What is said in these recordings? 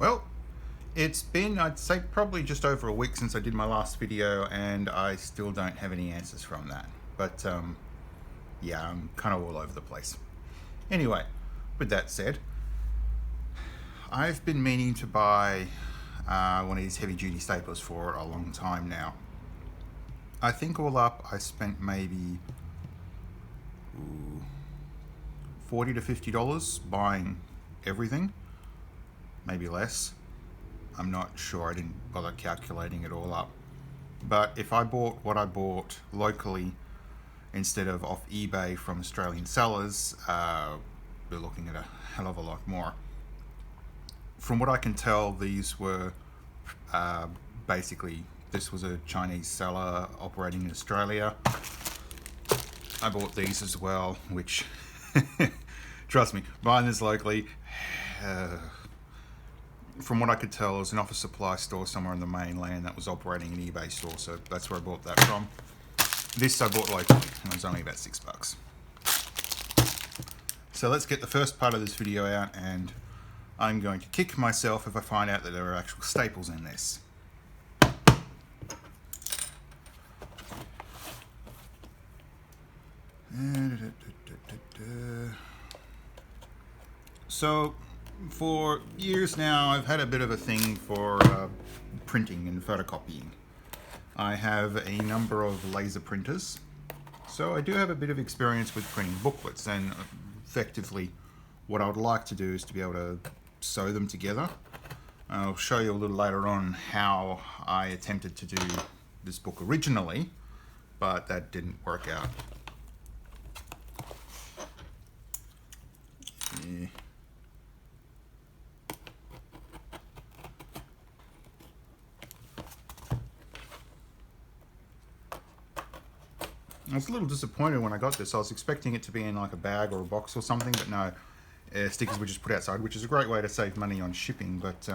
Well, it's been, I'd say, probably just over a week since I did my last video, and I still don't have any answers from that. But yeah, I'm kind of all over the place. Anyway, with that said, I've been meaning to buy one of these heavy duty staplers for a long time now. I think all up I spent maybe $40 to $50 buying everything, maybe less. I'm not sure, I didn't bother calculating it all up. But if I bought what I bought locally instead of off eBay from Australian sellers, we're looking at a hell of a lot more. From what I can tell, these were basically, this was a Chinese seller operating in Australia. I bought these as well, which, trust me, buying this locally, from what I could tell, it was an office supply store somewhere in the mainland that was operating an eBay store, so that's where I bought that from. This I bought locally, and it was only about $6. So let's get the first part of this video out, and I'm going to kick myself if I find out that there are actual staples in this. So, for years now, I've had a bit of a thing for printing and photocopying. I have a number of laser printers, so I do have a bit of experience with printing booklets, and effectively what I would like to do is to be able to sew them together. I'll show you a little later on how I attempted to do this book originally, but that didn't work out. Yeah. I was a little disappointed when I got this. I was expecting it to be in like a bag or a box or something, but no, stickers were just put outside, which is a great way to save money on shipping, but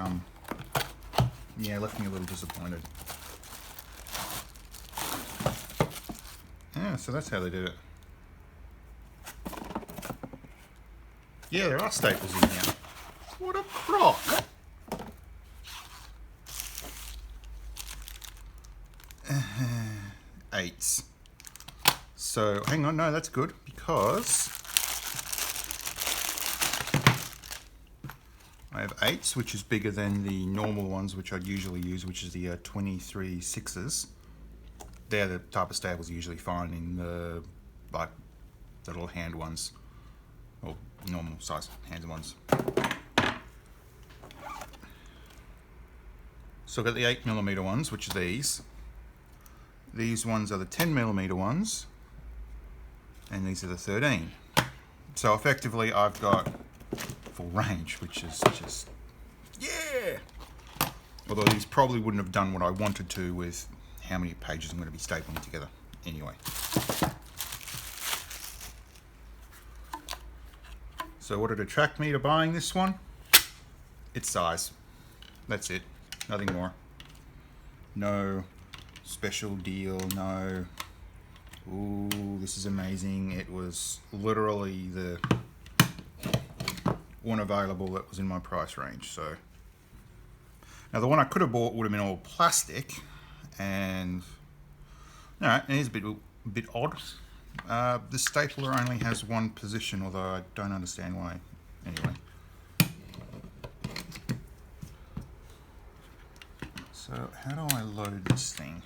yeah, left me a little disappointed. Yeah, so that's how they did it. Yeah, there are staples in here. What a crock! Eights. So, hang on, no, that's good, because I have 8s, which is bigger than the normal ones, which I'd usually use, which is the 23 6s. They're the type of staples you usually find in the, like, the little hand ones, or normal size hand ones. So I've got the 8mm ones, which are these. These ones are the 10mm ones, and these are the 13. So effectively I've got full range, which is just, yeah! Although these probably wouldn't have done what I wanted to with how many pages I'm going to be stapling together. Anyway. So what did attract me to buying this one? Its size. That's it. Nothing more. No special deal, no, ooh, this is amazing. It was literally the one available that was in my price range. So now the one I could have bought would have been all plastic, and no, it is a bit odd. The stapler only has one position, although I don't understand why. Anyway, so how do I load this thing?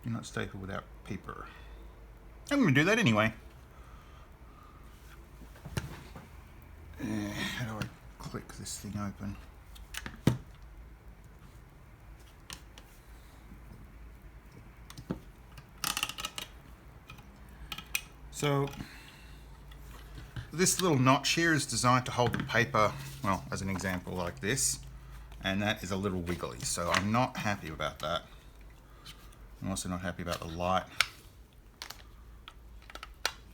Do not staple without paper. I'm going to do that anyway. How do I click this thing open? So this little notch here is designed to hold the paper, well, as an example like this, and that is a little wiggly, so I'm not happy about that. I'm also not happy about the light.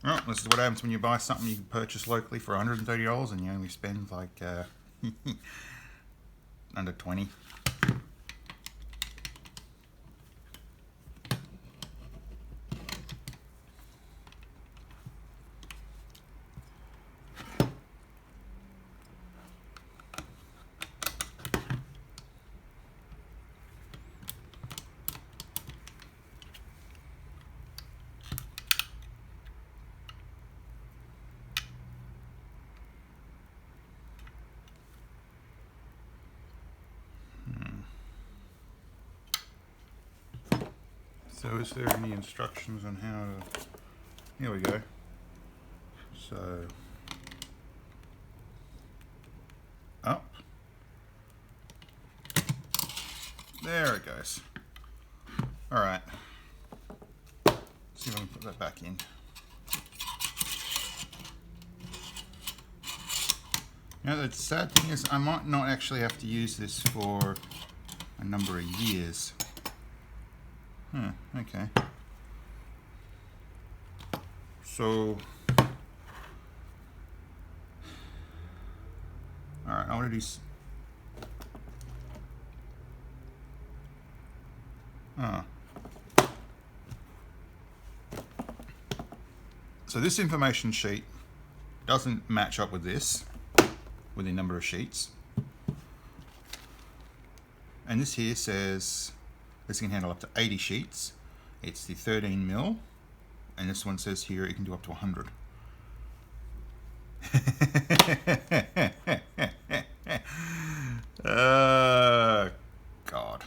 Well, this is what happens when you buy something you can purchase locally for $130 and you only spend like under 20. So is there any instructions on how to... Here we go. So, up. There it goes. All right. Let's see if I can put that back in. Now the sad thing is I might not actually have to use this for a number of years. Okay. So, alright, I want to do... So this information sheet doesn't match up with this, with the number of sheets. And this here says this can handle up to 80 sheets. It's the 13 mil, and this one says here it can do up to 100. God.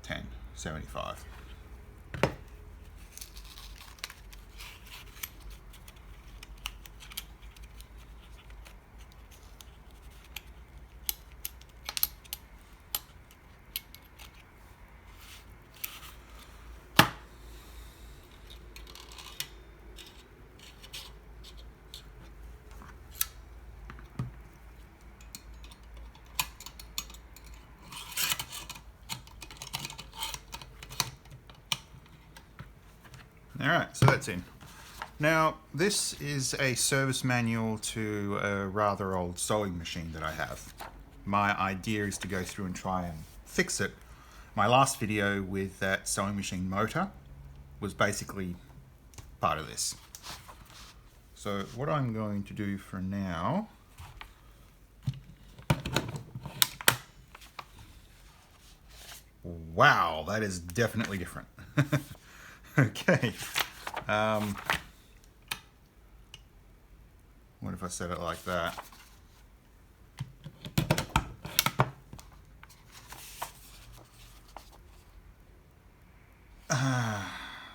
1075. Alright, so that's in. Now, this is a service manual to a rather old sewing machine that I have. My idea is to go through and try and fix it. My last video with that sewing machine motor was basically part of this. So what I'm going to do for now... Wow, that is definitely different. Okay. What if I set it like that?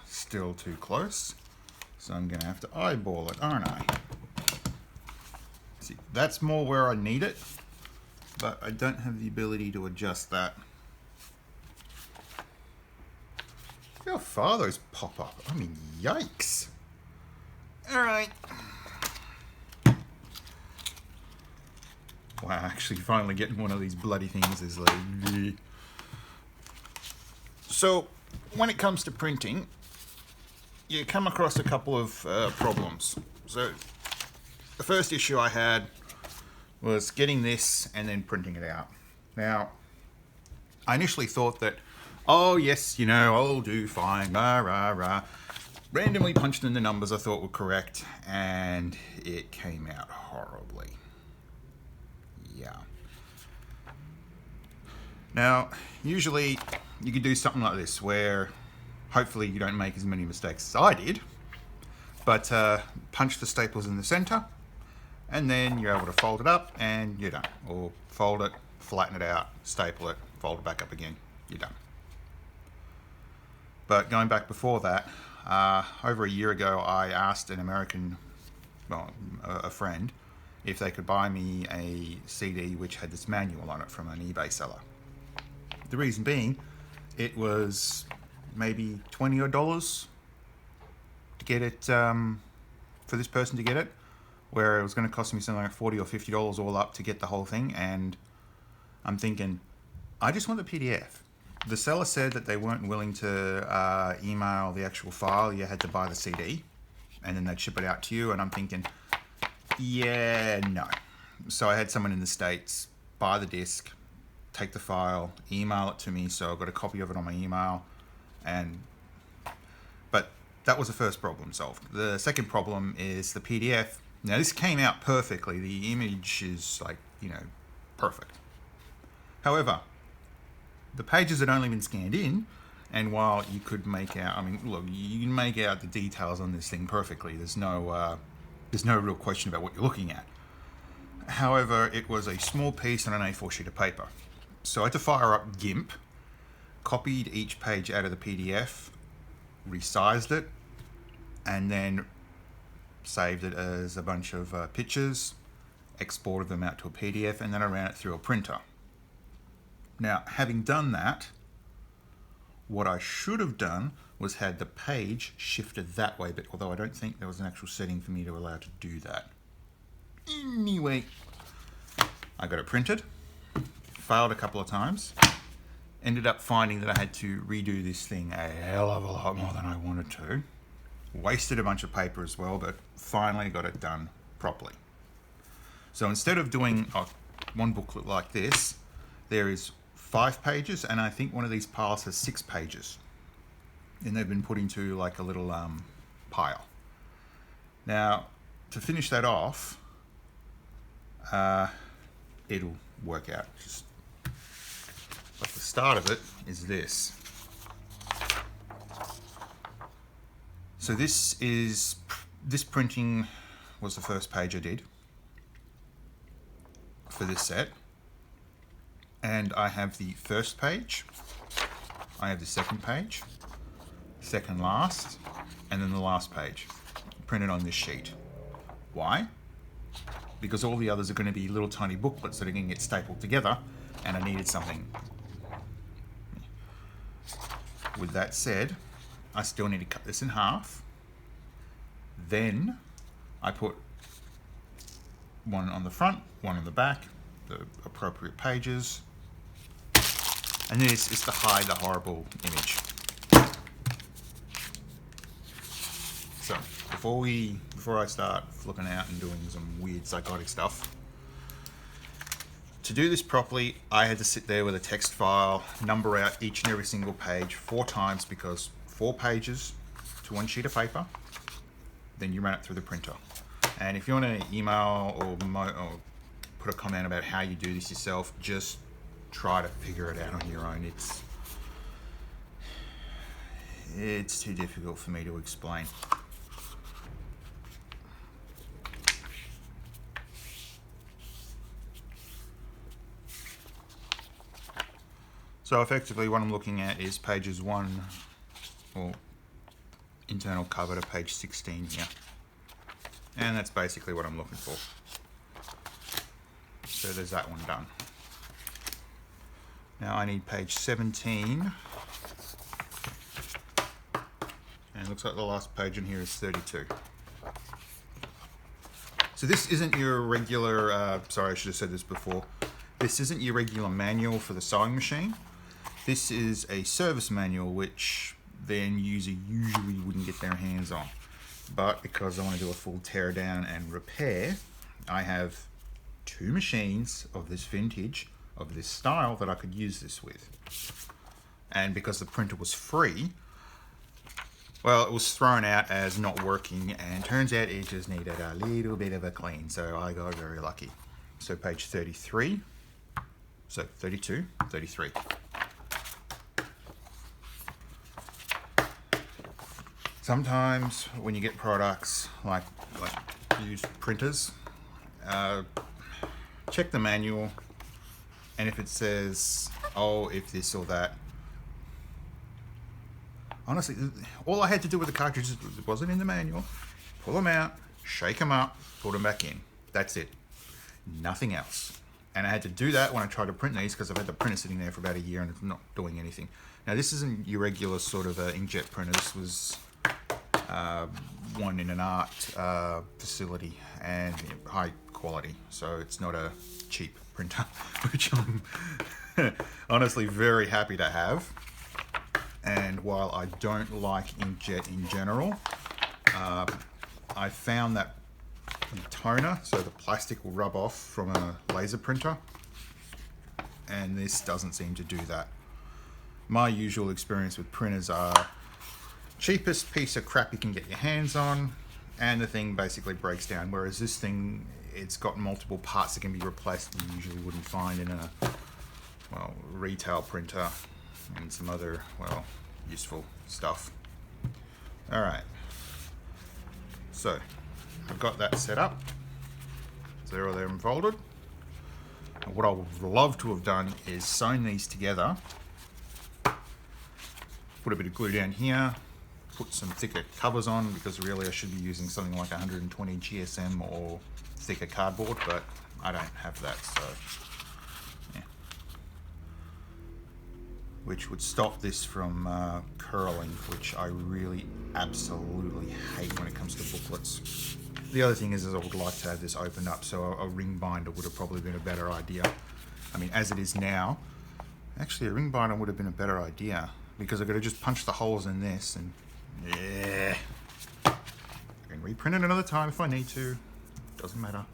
Still too close. So I'm going to have to eyeball it, aren't I? See, that's more where I need it, but I don't have the ability to adjust that. How far those pop up. I mean, yikes. All right. Wow, actually finally getting one of these bloody things is like... bleh. So, when it comes to printing, you come across a couple of problems. So, the first issue I had was getting this and then printing it out. Now, I initially thought that, oh yes, you know, I'll do fine, rah, rah, rah. Randomly punched in the numbers I thought were correct, and it came out horribly. Yeah. Now, usually you could do something like this, where hopefully you don't make as many mistakes as I did, but punch the staples in the center, and then you're able to fold it up, and you're done. Or fold it, flatten it out, staple it, fold it back up again, you're done. But going back before that, over a year ago, I asked an American, well, a friend, if they could buy me a CD which had this manual on it from an eBay seller. The reason being, it was maybe $20 odd to get it, for this person to get it, where it was going to cost me something like $40 or $50 all up to get the whole thing, and I'm thinking, I just want the PDF. The seller said that they weren't willing to email the actual file. You had to buy the CD, and then they'd ship it out to you. And I'm thinking, yeah, no. So I had someone in the States buy the disc, take the file, email it to me. So I got a copy of it on my email. But that was the first problem solved. The second problem is the PDF. Now this came out perfectly. The image is like, you know, perfect. However, the pages had only been scanned in, and while you could make out, I mean, look, you can make out the details on this thing perfectly. There's no real question about what you're looking at. However, it was a small piece on an A4 sheet of paper. So I had to fire up GIMP copied each page out of the PDF, resized it, and then saved it as a bunch of pictures, exported them out to a PDF, and then I ran it through a printer. Now, having done that, what I should have done was had the page shifted that way, but although I don't think there was an actual setting for me to allow to do that. Anyway, I got it printed, failed a couple of times, ended up finding that I had to redo this thing a hell of a lot more than I wanted to. Wasted a bunch of paper as well, but finally got it done properly. So instead of doing one booklet like this, there is 5 pages, and I think one of these piles has 6 pages. And they've been put into like a little pile. Now, to finish that off, it'll work out. But the start of it is this. So this printing was the first page I did for this set. And I have the first page, I have the second page, second last, and then the last page printed on this sheet. Why? Because all the others are going to be little tiny booklets that are going to get stapled together, and I needed something. With that said, I still need to cut this in half. Then I put one on the front, one on the back, the appropriate pages. And this is to hide the horrible image. So before I start looking out and doing some weird psychotic stuff, to do this properly, I had to sit there with a text file, number out each and every single page 4 times, because 4 pages to 1 sheet of paper, then you run it through the printer. And if you want to email or put a comment about how you do this yourself, just try to figure it out on your own. It's too difficult for me to explain. So effectively what I'm looking at is pages 1, or internal cover to page 16 here. And that's basically what I'm looking for. So there's that one done. Now I need page 17. And it looks like the last page in here is 32. So this isn't your regular, sorry, I should have said this before. This isn't your regular manual for the sewing machine. This is a service manual which the end user usually wouldn't get their hands on. But because I want to do a full tear down and repair, I have 2 machines of this vintage, of this style, that I could use this with. And because the printer was free, well, it was thrown out as not working, and turns out it just needed a little bit of a clean, so I got very lucky. So page 33, so 32, 33. Sometimes when you get products like used printers, check the manual, and if it says, oh, if this or that, honestly, all I had to do with the cartridges, it wasn't in the manual, pull them out, shake them up, put them back in. That's it. Nothing else. And I had to do that when I tried to print these, because I've had the printer sitting there for about a year and it's not doing anything. Now this isn't your regular sort of inkjet printer. This was one in an art facility and high quality, so it's not a cheap printer, which I'm honestly very happy to have. And while I don't like inkjet in general, I found that the toner, so the plastic will rub off from a laser printer, and this doesn't seem to do that. My usual experience with printers are cheapest piece of crap you can get your hands on, and the thing basically breaks down, whereas this thing, it's got multiple parts that can be replaced you usually wouldn't find in a, well, retail printer and some other, well, useful stuff. Alright, so I've got that set up, so they're all there and folded. And what I would love to have done is sewn these together Put a bit of glue down here, put some thicker covers on, because really I should be using something like 120 GSM or thicker cardboard, but I don't have that, so yeah. Which would stop this from curling, which I really absolutely hate when it comes to booklets. The other thing is I would like to have this opened up, so a ring binder would have probably been a better idea. I mean, as it is now, actually a ring binder would have been a better idea, because I could have just punched the holes in this and yeah. I can reprint it another time if I need to. Doesn't matter.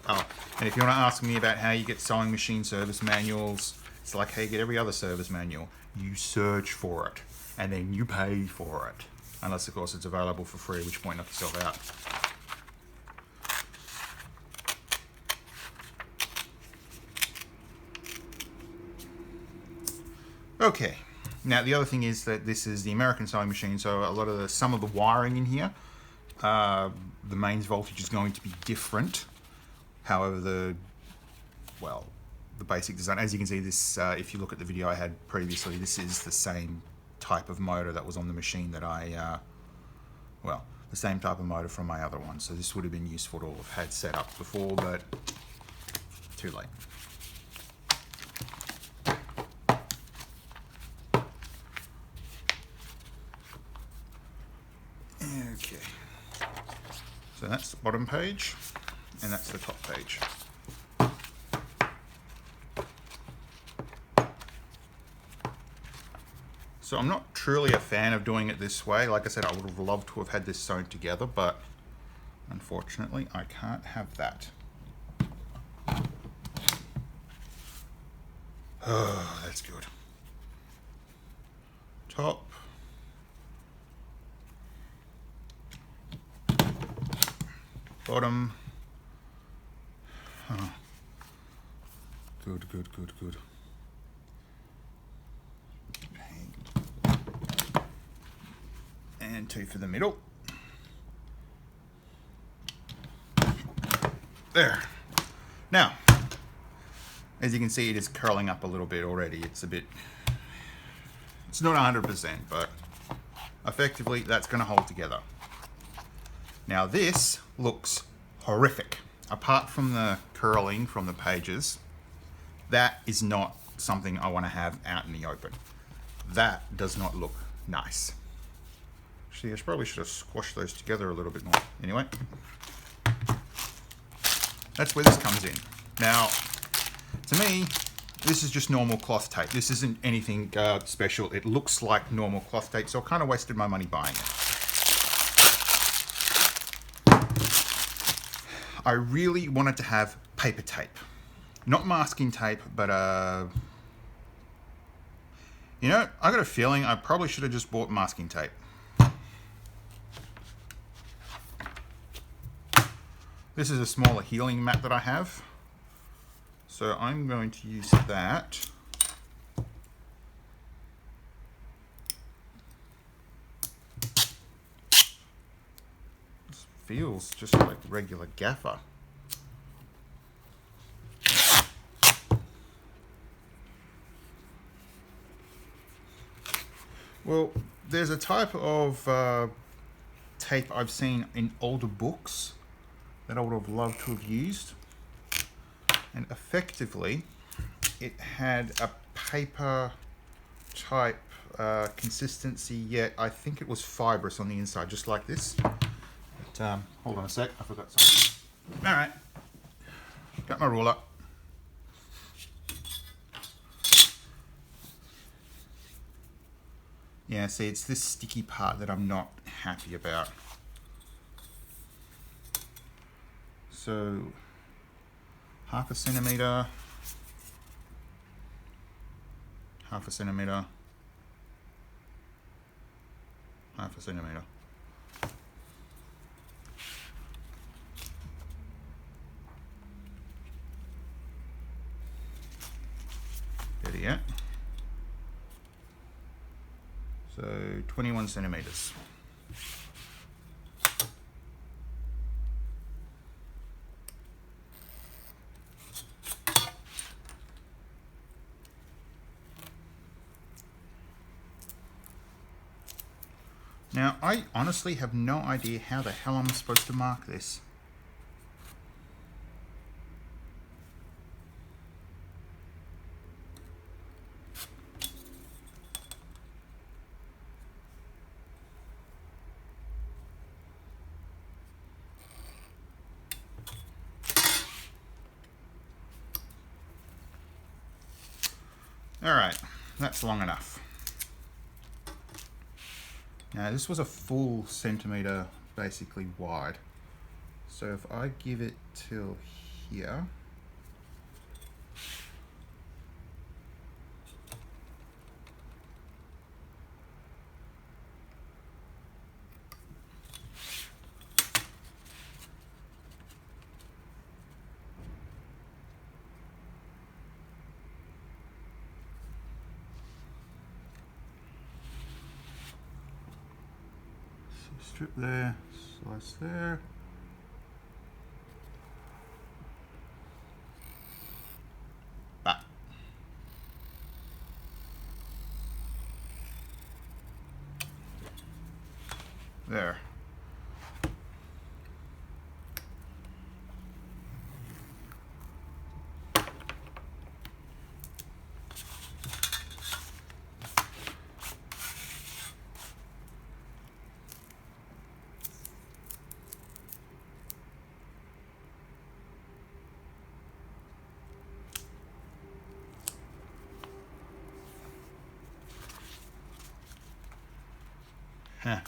Oh, and if you want to ask me about how you get sewing machine service manuals, it's like how you get every other service manual. You search for it, and then you pay for it. Unless, of course, it's available for free, at which point knock yourself out. Okay, now the other thing is that this is the American sewing machine, so a lot of some of the wiring in here, the mains voltage is going to be different. However, the basic design, as you can see, this if you look at the video I had previously, this is the same type of motor that was on the machine that I, the same type of motor from my other one. So this would have been useful to have had set up before, but too late. Okay, so that's the bottom page, and that's the top page. So I'm not truly a fan of doing it this way. Like I said, I would have loved to have had this sewn together, but unfortunately I can't have that. Oh, that's good. Top. Bottom. Oh. Good, good, good, good. And two for the middle. There. Now, as you can see, it is curling up a little bit already. It's not 100%, but effectively that's going to hold together. Now this looks horrific. Apart from the curling from the pages, that is not something I want to have out in the open. That does not look nice. Actually, I probably should have squashed those together a little bit more. Anyway, that's where this comes in. Now, to me, this is just normal cloth tape. This isn't anything special. It looks like normal cloth tape, so I kind of wasted my money buying it. I really wanted to have paper tape. Not masking tape, but you know, I got a feeling I probably should have just bought masking tape. This is a smaller healing mat that I have, so I'm going to use that. This feels just like regular gaffer. Well, there's a type of tape I've seen in older books that I would have loved to have used, and effectively it had a paper type consistency, yet I think it was fibrous on the inside, just like this. But, hold on a sec, I forgot something. All right, got my ruler. Yeah, see, it's this sticky part that I'm not happy about. So, half a centimeter, half a centimeter, half a centimeter. There you go. So 21 centimeters. I honestly have no idea how the hell I'm supposed to mark this. Alright, that's long enough. Now this was a full centimetre basically wide. So if I give it till here, strip there, slice there. But there.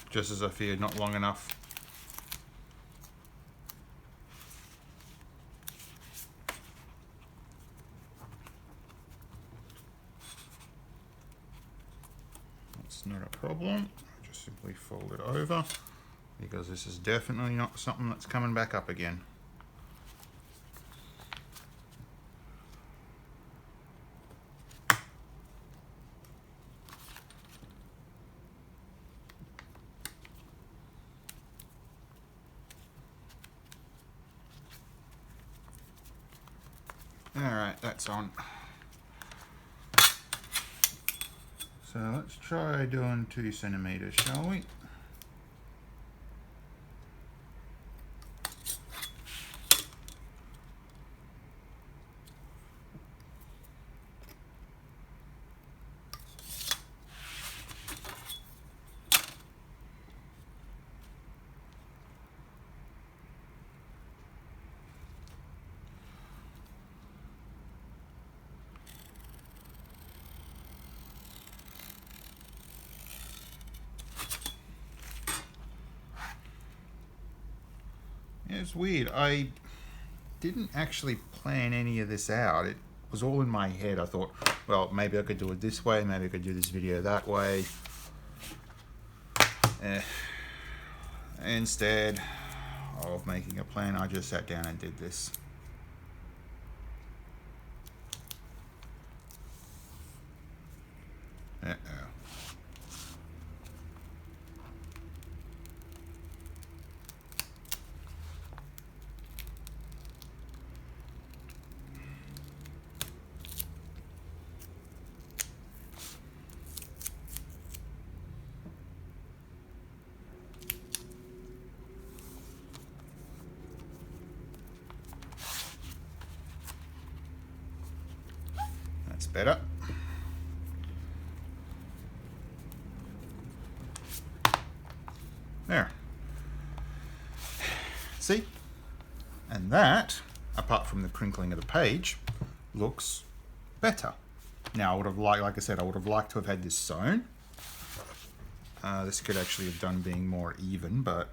Just as I feared, not long enough. That's not a problem. I just simply fold it over because this is definitely not something that's coming back up again. Alright, that's on. So let's try doing 2 centimeters, shall we? It's weird. I didn't actually plan any of this out. It was all in my head. I thought, well, maybe I could do it this way. Maybe I could do this video that way. Instead of making a plan, I just sat down and did this. That's better. There. See? And that, apart from the crinkling of the page, looks better. Now, I would have liked, like I said, I would have liked to have had this sewn. This could actually have done being more even, but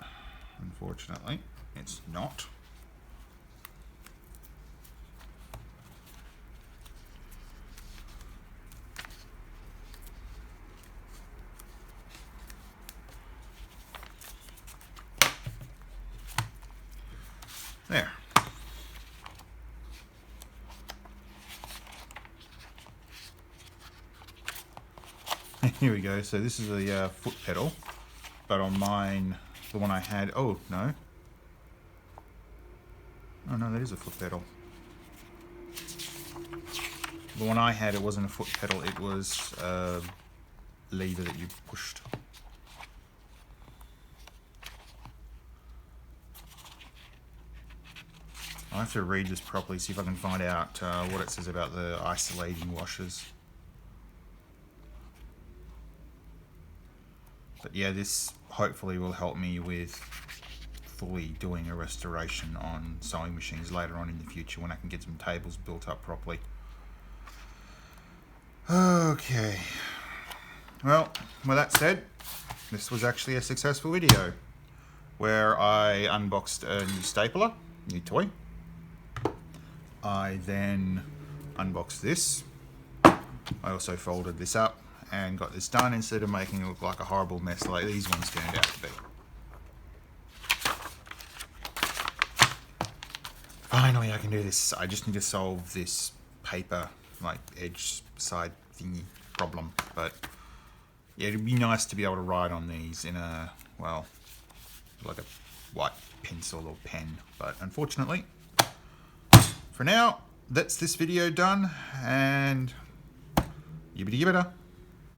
unfortunately, it's not. There. Here we go. So this is a foot pedal, but on mine, the one I had, oh no. Oh no, that is a foot pedal. The one I had, it wasn't a foot pedal, it was a lever that you pushed. I'll have to read this properly, see if I can find out what it says about the isolating washers. But yeah, this hopefully will help me with fully doing a restoration on sewing machines later on in the future when I can get some tables built up properly. Okay. Well, with that said, this was actually a successful video where I unboxed a new stapler, new toy. I then unboxed this. I also folded this up and got this done instead of making it look like a horrible mess like these ones turned out to be. Finally I can do this. I just need to solve this paper, like edge side thingy problem. But yeah, it'd be nice to be able to write on these in a, well, like a white pencil or pen. But unfortunately, for now, that's this video done, and yibbity yibbita.